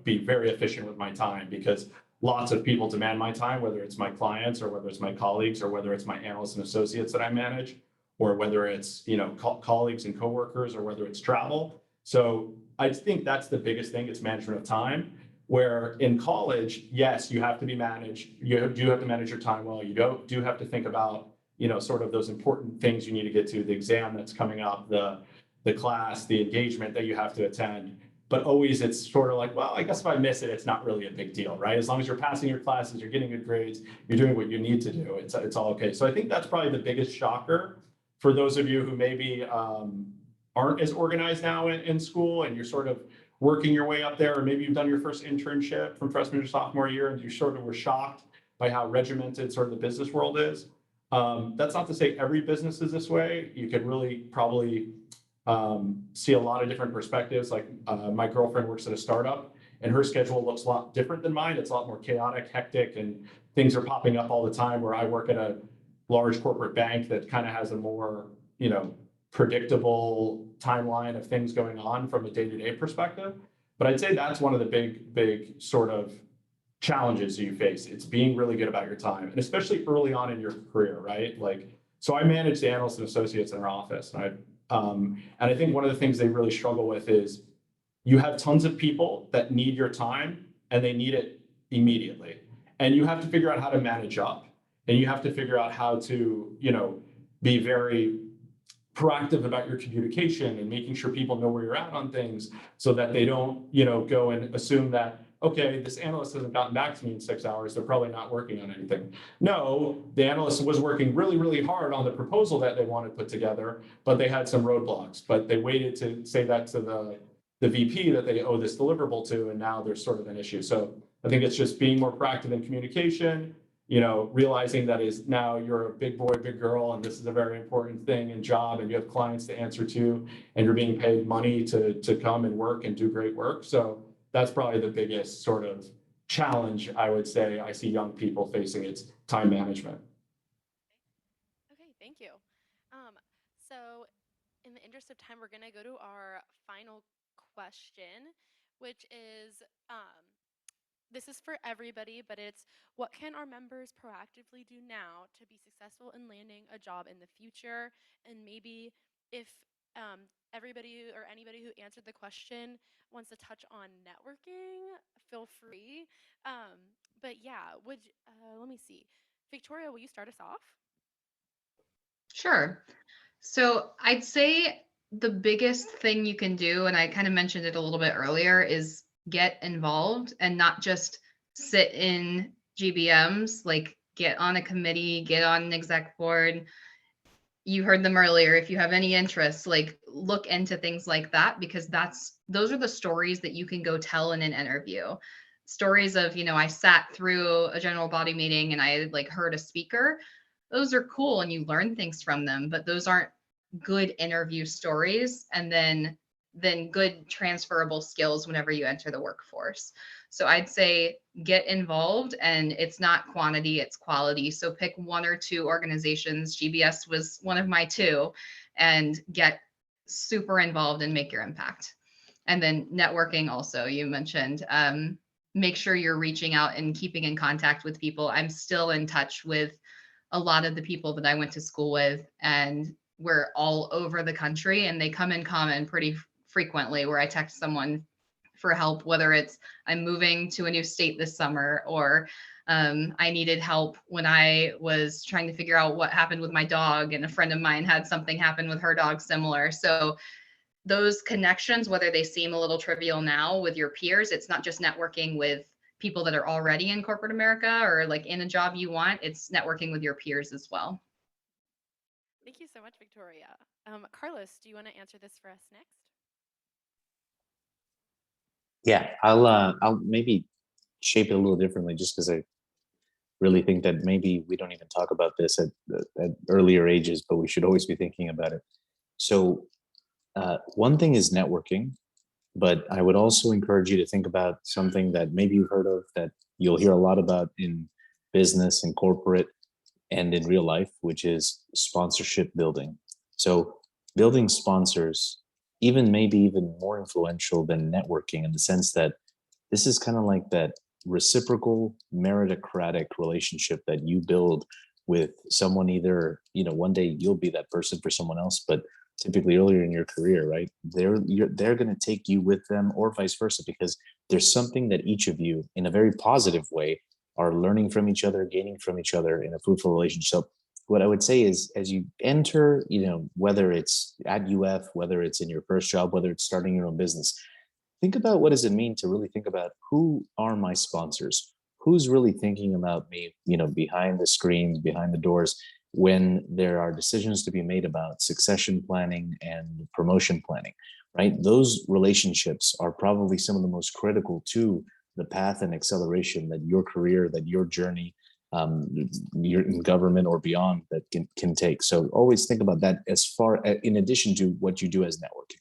be very efficient with my time, because lots of people demand my time, whether it's my clients or whether it's my colleagues or whether it's my analysts and associates that I manage, or whether it's colleagues and coworkers, or whether it's travel. So I think that's the biggest thing. It's management of time. Where in college, yes, you have to be managed. You do have to manage your time well. You do have to think about sort of those important things you need to get to, the exam that's coming up, the class, the engagement that you have to attend. But always it's sort of like, well, I guess if I miss it, it's not really a big deal, right? As long as you're passing your classes, you're getting good grades, you're doing what you need to do, it's all okay. So I think that's probably the biggest shocker for those of you who maybe aren't as organized now in school, and you're sort of working your way up there, or maybe you've done your first internship from freshman to sophomore year and you sort of were shocked by how regimented sort of the business world is. That's not to say every business is this way. You could really probably see a lot of different perspectives. Like my girlfriend works at a startup and her schedule looks a lot different than mine. It's a lot more chaotic, hectic, and things are popping up all the time, where I work at a large corporate bank that kind of has a more, predictable timeline of things going on from a day-to-day perspective. But I'd say that's one of the big sort of challenges you face. It's being really good about your time, and especially early on in your career, right? Like, so I manage the analysts and associates in our office, and I think one of the things they really struggle with is you have tons of people that need your time and they need it immediately, and you have to figure out how to manage up, and you have to figure out how to, be very proactive about your communication and making sure people know where you're at on things, so that they don't, go and assume that, okay, this analyst hasn't gotten back to me in 6 hours, they're probably not working on anything. No, the analyst was working really, really hard on the proposal that they wanted put together, but they had some roadblocks. But they waited to say that to the VP that they owe this deliverable to, and now there's sort of an issue. So I think it's just being more proactive in communication, realizing that is now you're a big boy, big girl, and this is a very important thing and job, and you have clients to answer to, and you're being paid money to come and work and do great work. So that's probably the biggest sort of challenge I would say I see young people facing. It's time management. Okay, thank you. So in the interest of time, we're going to go to our final question, which is this is for everybody, but it's, what can our members proactively do now to be successful in landing a job in the future? And maybe if everybody or anybody who answered the question wants to touch on networking, feel free. But yeah, let me see. Victoria, will you start us off? Sure. So I'd say the biggest thing you can do, and I kind of mentioned it a little bit earlier, is get involved and not just sit in GBMs, like get on a committee, get on an exec board. You heard them earlier. If you have any interest, like look into things like that, because those are the stories that you can go tell in an interview. Stories of, I sat through a general body meeting and I like heard a speaker. Those are cool and you learn things from them, but those aren't good interview stories, and then good transferable skills whenever you enter the workforce. So I'd say get involved, and it's not quantity, it's quality. So pick one or two organizations. GBS was one of my two, and get super involved and make your impact. And then networking also, you mentioned, make sure you're reaching out and keeping in contact with people. I'm still in touch with a lot of the people that I went to school with, and we're all over the country, and they come in common pretty frequently, where I text someone for help, whether it's I'm moving to a new state this summer, or I needed help when I was trying to figure out what happened with my dog, and a friend of mine had something happen with her dog similar. So those connections, whether they seem a little trivial now with your peers, it's not just networking with people that are already in corporate America or like in a job you want, it's networking with your peers as well. Thank you so much, Victoria. Carlos, do you want to answer this for us next? Yeah, I'll maybe shape it a little differently, just because I really think that maybe we don't even talk about this at earlier ages, but we should always be thinking about it. So one thing is networking, but I would also encourage you to think about something that maybe you've heard of, that you'll hear a lot about in business and corporate and in real life, which is sponsorship building. So building sponsors, maybe even more influential than networking, in the sense that this is kind of like that reciprocal meritocratic relationship that you build with someone. Either, one day you'll be that person for someone else, but typically earlier in your career, right? They're going to take you with them, or vice versa, because there's something that each of you, in a very positive way, are learning from each other, gaining from each other in a fruitful relationship. So what I would say is, as you enter, whether it's at UF, whether it's in your first job, whether it's starting your own business, think about what does it mean to really think about who are my sponsors, who's really thinking about me, behind the screens, behind the doors, when there are decisions to be made about succession planning and promotion planning, right? Those relationships are probably some of the most critical to the path and acceleration that your career, that your journey, you're in government or beyond, that can take. So always think about that, as far in addition to what you do as networking.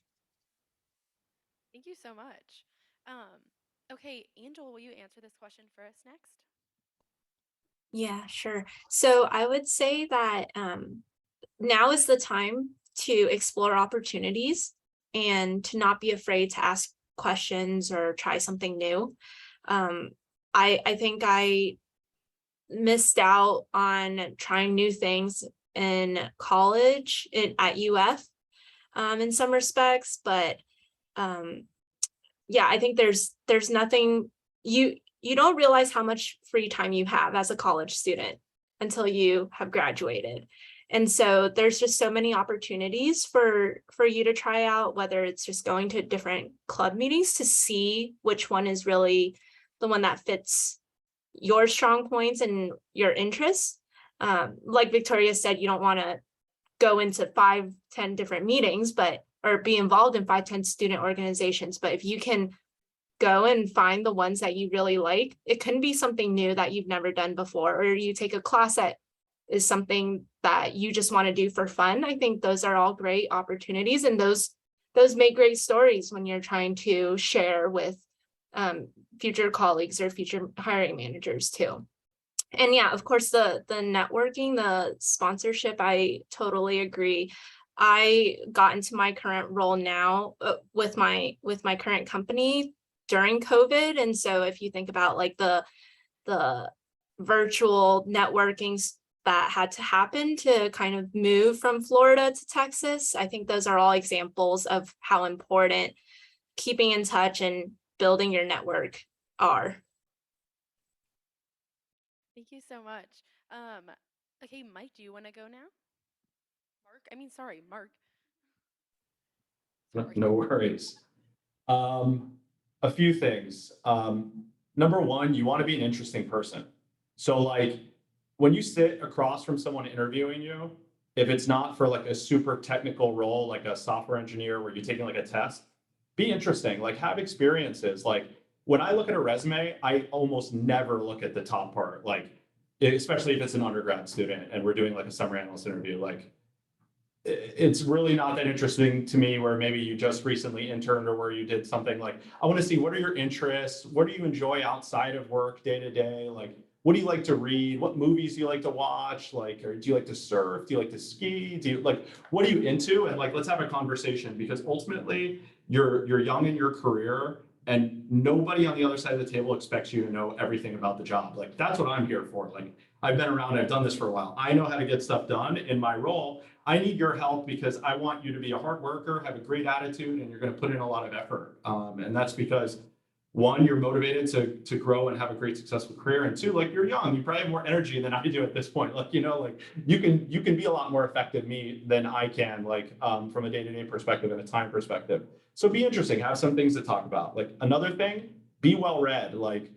Thank you so much. Okay, Angel, will you answer this question for us next? Yeah, sure. So I would say that now is the time to explore opportunities and to not be afraid to ask questions or try something new. I think I missed out on trying new things in college at UF in some respects, but yeah, I think there's nothing, you don't realize how much free time you have as a college student until you have graduated. And so there's just so many opportunities for you to try out, whether it's just going to different club meetings to see which one is really the one that fits your strong points and your interests. Like Victoria said, you don't want to go into 5-10 different meetings, or be involved in 5-10 student organizations. But if you can go and find the ones that you really like, it can be something new that you've never done before, or you take a class that is something that you just want to do for fun. I think those are all great opportunities, and those make great stories when you're trying to share with future colleagues or future hiring managers too. And yeah, of course, the networking, the sponsorship, I totally agree. I got into my current role now with my current company during COVID. And so if you think about like the virtual networkings that had to happen to kind of move from Florida to Texas, I think those are all examples of how important keeping in touch and building your network are. Thank you so much. Okay, Mike, do you want to go now? Mark. Sorry. No worries. A few things. Number one, you want to be an interesting person. So like when you sit across from someone interviewing you, if it's not for like a super technical role, like a software engineer where you're taking like a test, be interesting, like have experiences. Like when I look at a resume, I almost never look at the top part, like especially if it's an undergrad student and we're doing like a summer analyst interview, like it's really not that interesting to me where maybe you just recently interned or where you did something. Like I want to see, what are your interests? What do you enjoy outside of work day to day? Like, what do you like to read? What movies do you like to watch? Like, or do you like to surf? Do you like to ski? Do you like, what are you into? And like, let's have a conversation, because ultimately you're young in your career and nobody on the other side of the table expects you to know everything about the job. Like, that's what I'm here for. Like, I've been around, I've done this for a while. I know how to get stuff done in my role. I need your help because I want you to be a hard worker, have a great attitude, and you're going to put in a lot of effort. And that's because, one, you're motivated to grow and have a great, successful career. And two, like, you're young, you probably have more energy than I do at this point. Like, like you can be a lot more effective me than I can, like from a day-to-day perspective and a time perspective. So be interesting, have some things to talk about. Like another thing, be well read. Like,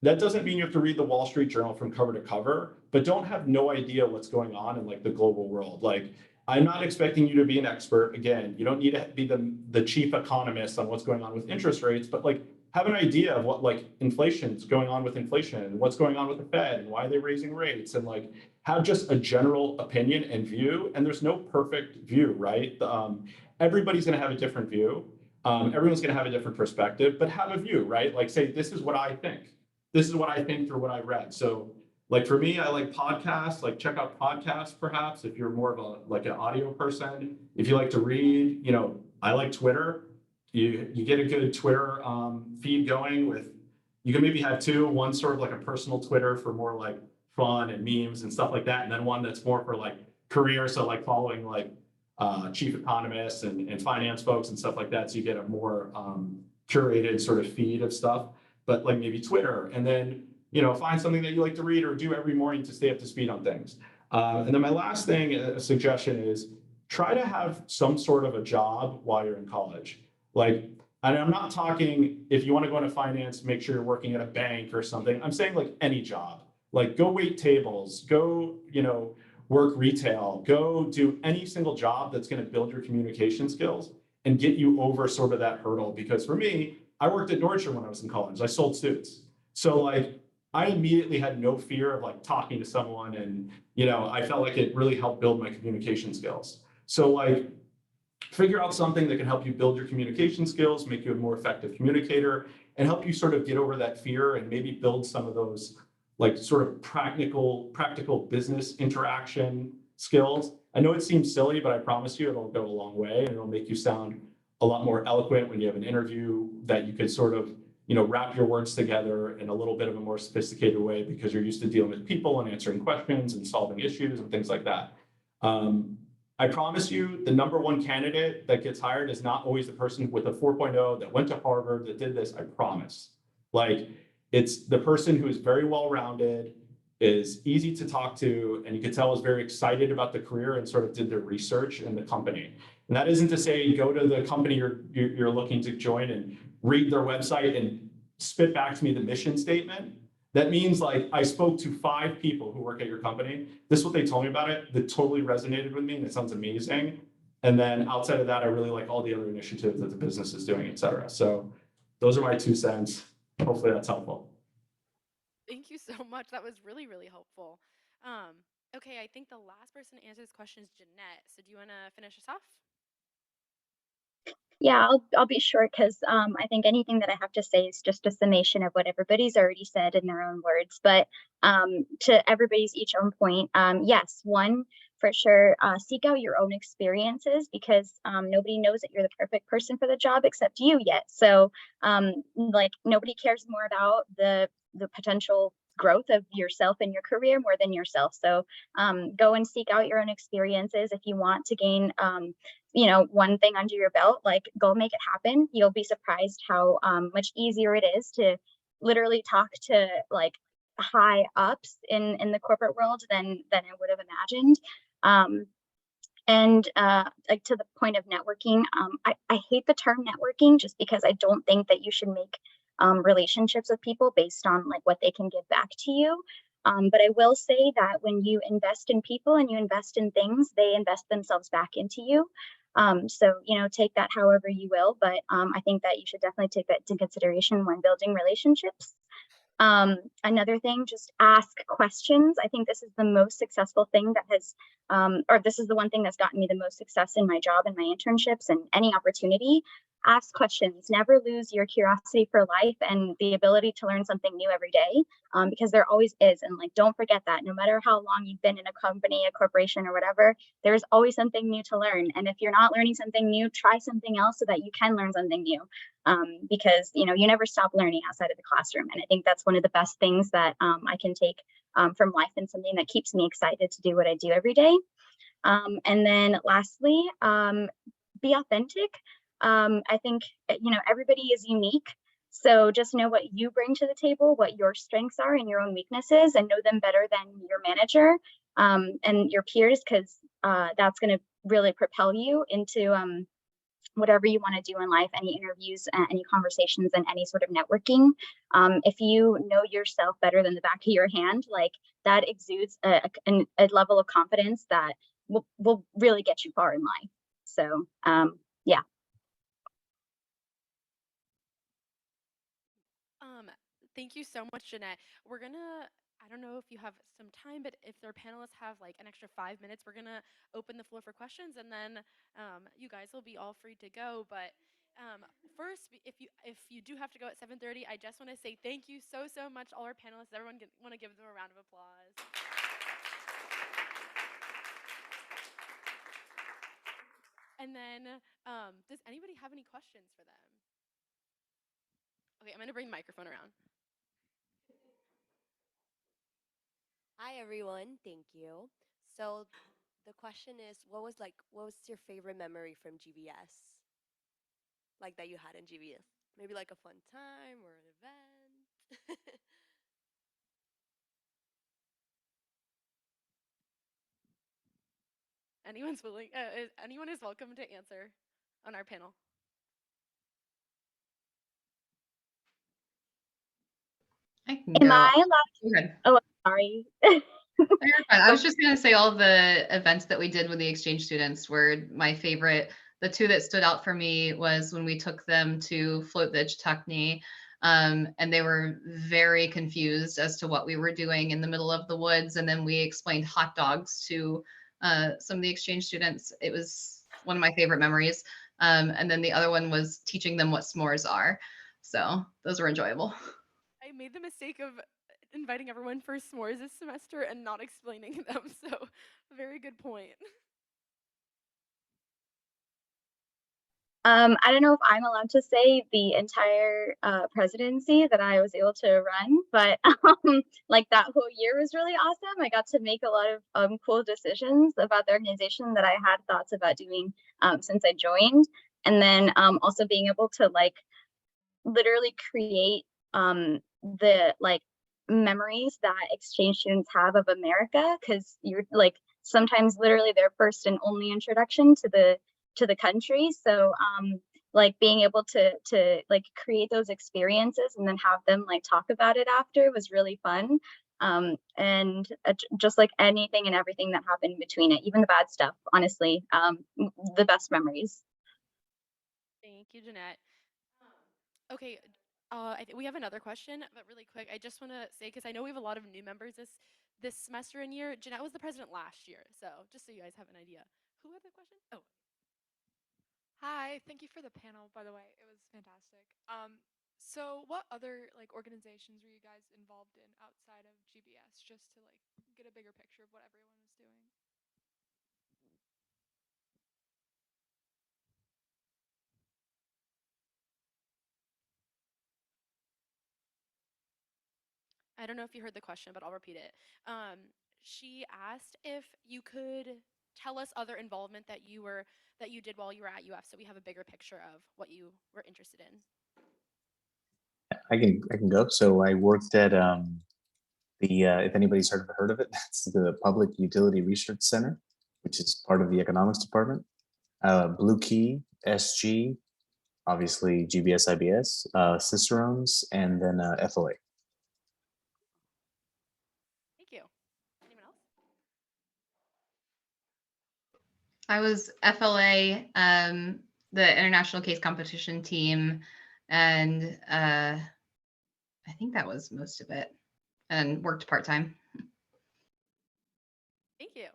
that doesn't mean you have to read the Wall Street Journal from cover to cover, but don't have no idea what's going on in like the global world. Like, I'm not expecting you to be an expert. Again, you don't need to be the chief economist on what's going on with interest rates, but like have an idea of what like inflation's going on with inflation and what's going on with the Fed and why they're raising rates, and like have just a general opinion and view. And there's no perfect view, right? Everybody's going to have a different view. Everyone's going to have a different perspective, but have a view, right? Like say, this is what I think. This is what I think through what I read. So like for me, I like podcasts, like check out podcasts perhaps if you're more of a like an audio person. If you like to read, I like Twitter. You get a good Twitter feed going with, you can maybe have two, one sort of like a personal Twitter for more like fun and memes and stuff like that. And then one that's more for like career. So like following like chief economists and finance folks and stuff like that. So you get a more curated sort of feed of stuff, but like maybe Twitter. And then find something that you like to read or do every morning to stay up to speed on things. And then my last thing, a suggestion is try to have some sort of a job while you're in college. Like, and I'm not talking if you want to go into finance, make sure you're working at a bank or something. I'm saying like any job, like go wait tables, go, work retail, go do any single job that's going to build your communication skills and get you over sort of that hurdle. Because for me, I worked at Nordstrom when I was in college. I sold suits. So like I immediately had no fear of like talking to someone, and I felt like it really helped build my communication skills. So like figure out something that can help you build your communication skills, make you a more effective communicator, and help you sort of get over that fear and maybe build some of those like sort of practical business interaction skills. I know it seems silly, but I promise you it'll go a long way, and it'll make you sound a lot more eloquent when you have an interview, that you could sort of wrap your words together in a little bit of a more sophisticated way because you're used to dealing with people and answering questions and solving issues and things like that. I promise you, the number one candidate that gets hired is not always the person with a 4.0 that went to Harvard, that did this. I promise. Like, it's the person who is very well-rounded, is easy to talk to, and you can tell is very excited about the career and sort of did their research in the company. And that isn't to say go to the company you're looking to join and read their website and spit back to me the mission statement. That means like I spoke to 5 people who work at your company. This is what they told me about it that totally resonated with me, and it sounds amazing. And then outside of that, I really like all the other initiatives that the business is doing, et cetera. So those are my 2 cents. Hopefully that's helpful. Thank you so much. That was really, really helpful. Okay, I think the last person to answer this question is Jeanette. So do you want to finish us off? Yeah, I'll be short because I think anything that I have to say is just a summation of what everybody's already said in their own words. But to everybody's each own point, yes, one for sure, seek out your own experiences because nobody knows that you're the perfect person for the job except you yet. So like nobody cares more about the potential growth of yourself and your career more than yourself. So go and seek out your own experiences if you want to gain one thing under your belt, like go make it happen. You'll be surprised how much easier it is to literally talk to like high ups in the corporate world than I would have imagined. And like to the point of networking, I hate the term networking just because I don't think that you should make relationships with people based on like what they can give back to you. But I will say that when you invest in people and you invest in things, they invest themselves back into you. So, take that however you will, but I think that you should definitely take that into consideration when building relationships. Another thing, just ask questions. I think this is the most successful thing that has, or this is the one thing that's gotten me the most success in my job and my internships and any opportunity. Ask questions. Never lose your curiosity for life and the ability to learn something new every day, because there always is. And like, don't forget that no matter how long you've been in a company, a corporation, or whatever, there's always something new to learn. And if you're not learning something new, try something else so that you can learn something new. Because you never stop learning outside of the classroom, and I think that's one of the best things that I can take from life and something that keeps me excited to do what I do every day. And then lastly, be authentic. I think everybody is unique, so just know what you bring to the table, what your strengths are and your own weaknesses, and know them better than your manager and your peers, because that's going to really propel you into whatever you want to do in life, any interviews, any conversations, and any sort of networking. If you know yourself better than the back of your hand, like that exudes a level of confidence that will really get you far in life. So yeah. Thank you so much, Jeanette. I don't know if you have some time, but if their panelists have like an extra 5 minutes, we're gonna open the floor for questions, and then you guys will be all free to go. But first, if you do have to go at 7:30, I just want to say thank you so much, all our panelists. Everyone want to give them a round of applause. And then, does anybody have any questions for them? Okay, I'm gonna bring the microphone around. Hi everyone, thank you. So the question is, what was your favorite memory from GBS? Like that you had in GBS? Maybe like a fun time or an event? Anyone's willing. Anyone is welcome to answer on our panel. I can Am go. I allowed? Go ahead. Oh, sorry. No, you're fine. I was just going to say all the events that we did with the exchange students were my favorite. The two that stood out for me was when we took them to Float the Chutney, and they were very confused as to what we were doing in the middle of the woods. And then we explained hot dogs to some of the exchange students. It was one of my favorite memories. And then the other one was teaching them what s'mores are. So those were enjoyable. I made the mistake of inviting everyone for s'mores this semester and not explaining them. So, very good point. I don't know if I'm allowed to say the entire presidency that I was able to run, but like that whole year was really awesome. I got to make a lot of cool decisions about the organization that I had thoughts about doing since I joined, and then also being able to like literally create the like memories that exchange students have of America, because you're like sometimes literally their first and only introduction to the country. So like being able to like create those experiences and then have them like talk about it after was really fun. And just like anything and everything that happened between it, even the bad stuff, honestly, the best memories. Thank you, Jeanette. Okay, we have another question, but really quick, I just want to say because I know we have a lot of new members this semester and year. Jeanette was the president last year, so just so you guys have an idea. Who had the question? Oh, Hi, thank you for the panel, by the way. It was fantastic. So what other like organizations were you guys involved in outside of GBS just to like get a bigger picture of what everyone was doing? I don't know if you heard the question, but I'll repeat it. She asked if you could tell us other involvement that you did while you were at UF, so we have a bigger picture of what you were interested in. I can go. So I worked at the if anybody's heard of it, it's the Public Utility Research Center, which is part of the economics department. Blue Key, SG, obviously GBS, IBS, Cicerones, and then FOA. Thank you. Anyone else? I was FLA, the International Case Competition team, and I think that was most of it, and worked part-time. Thank you.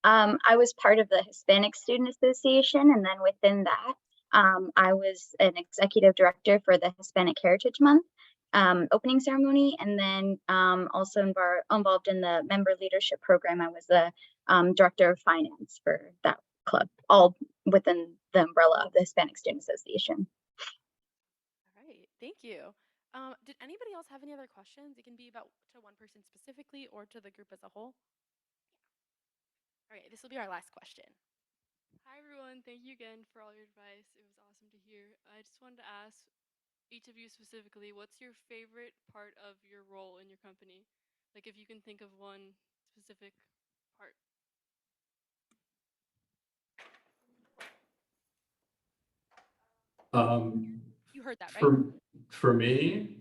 I was part of the Hispanic Student Association, and then within that, I was an executive director for the Hispanic Heritage Month opening ceremony, and then also involved in the member leadership program. I was the director of finance for that club, all within the umbrella of the Hispanic Student Association. All right, thank you. Did anybody else have any other questions? It can be about to one person specifically or to the group as a whole. All right, this will be our last question. Hi everyone, thank you again for all your advice. It was awesome to hear. I just wanted to ask each of you specifically, what's your favorite part of your role in your company? Like if you can think of one specific part. You heard that, right? For me,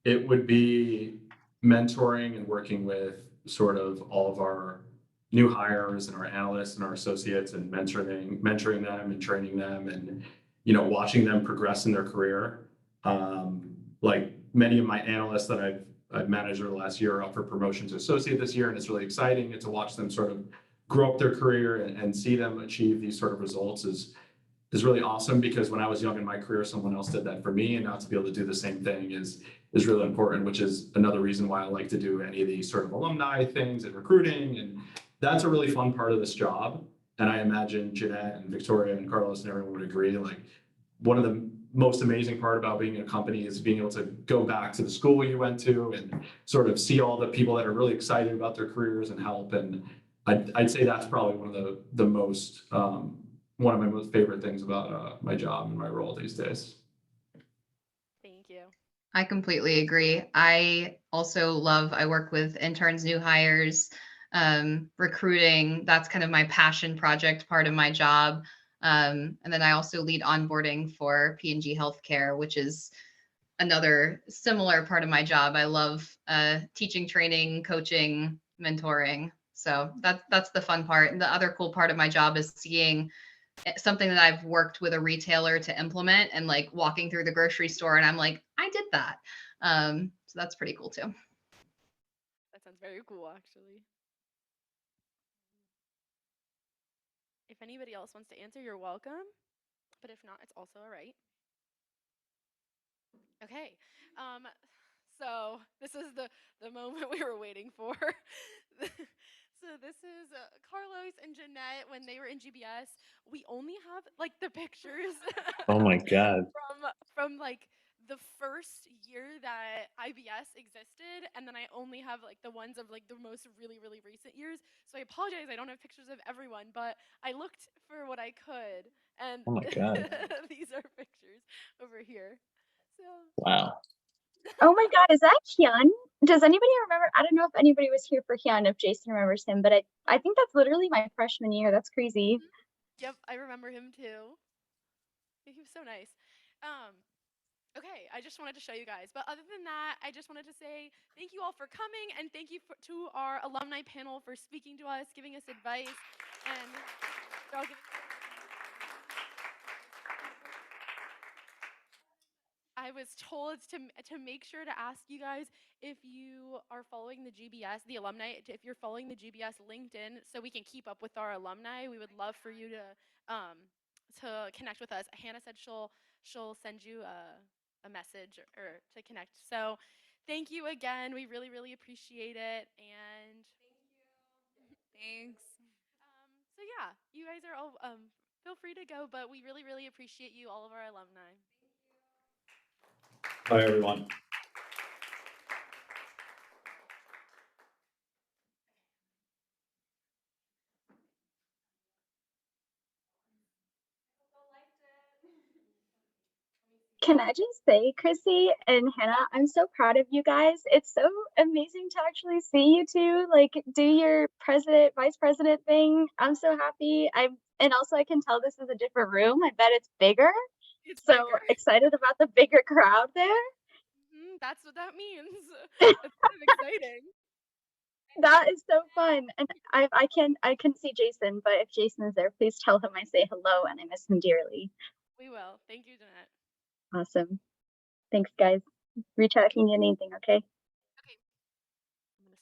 it would be mentoring and working with sort of all of our new hires and our analysts and our associates and mentoring them and training them and watching them progress in their career. Like many of my analysts that I've managed over the last year are up for promotion to associate this year, and it's really exciting. And to watch them sort of grow up their career and see them achieve these sort of results is really awesome, because when I was young in my career, someone else did that for me, and now to be able to do the same thing is really important, which is another reason why I like to do any of these sort of alumni things and recruiting. And that's a really fun part of this job. And I imagine Jeanette and Victoria and Carlos and everyone would agree, like one of the most amazing part about being in a company is being able to go back to the school you went to and sort of see all the people that are really excited about their careers and help. And I'd say that's probably one of the most one of my most favorite things about my job and my role these days. Thank you. I completely agree. I work with interns, new hires, recruiting. That's kind of my passion project part of my job. And then I also lead onboarding for P&G Healthcare, which is another similar part of my job. I love teaching, training, coaching, mentoring. So that's the fun part. And the other cool part of my job is seeing something that I've worked with a retailer to implement and like walking through the grocery store and I'm like, I did that. So that's pretty cool too. That sounds very cool, actually. If anybody else wants to answer, you're welcome. But if not, it's also all right. Okay. So this is the moment we were waiting for. So this is Carlos and Jeanette when they were in GBS. We only have like the pictures Oh my God. from like the first year that IBS existed, and then I only have like the ones of like the most really recent years. So I apologize, I don't have pictures of everyone, but I looked for what I could, and Oh my God. these are pictures over here. So Wow. Oh my God, is that Hyun? Does anybody remember? I don't know if anybody was here for Hyun, if Jason remembers him, but I think that's literally my freshman year. That's crazy. Yep, I remember him too. He was so nice. Okay, I just wanted to show you guys. But other than that, I just wanted to say thank you all for coming, and thank you to our alumni panel for speaking to us, giving us advice, and they're all giving. I was told to make sure to ask you guys if you are following the GBS, the alumni, if you're following the GBS LinkedIn, so we can keep up with our alumni. We would love for you to connect with us. Hannah said she'll send you a message or to connect. So thank you again. We really appreciate it. And Thanks. so yeah, you guys are all feel free to go, but we really appreciate you, all of our alumni. Bye, everyone. Can I just say, Chrissy and Hannah, I'm so proud of you guys. It's so amazing to actually see you two like do your president, vice president thing. I'm so happy. And also I can tell this is a different room. I bet it's bigger. It's So bigger. excited about the bigger crowd there. That's what that means. It's kind of exciting. That is so fun. And I can see Jason, but if Jason is there, please tell him I say hello and I miss him dearly. We will. Thank you, Jeanette. Awesome. Thanks guys. Reach out if you need anything, okay?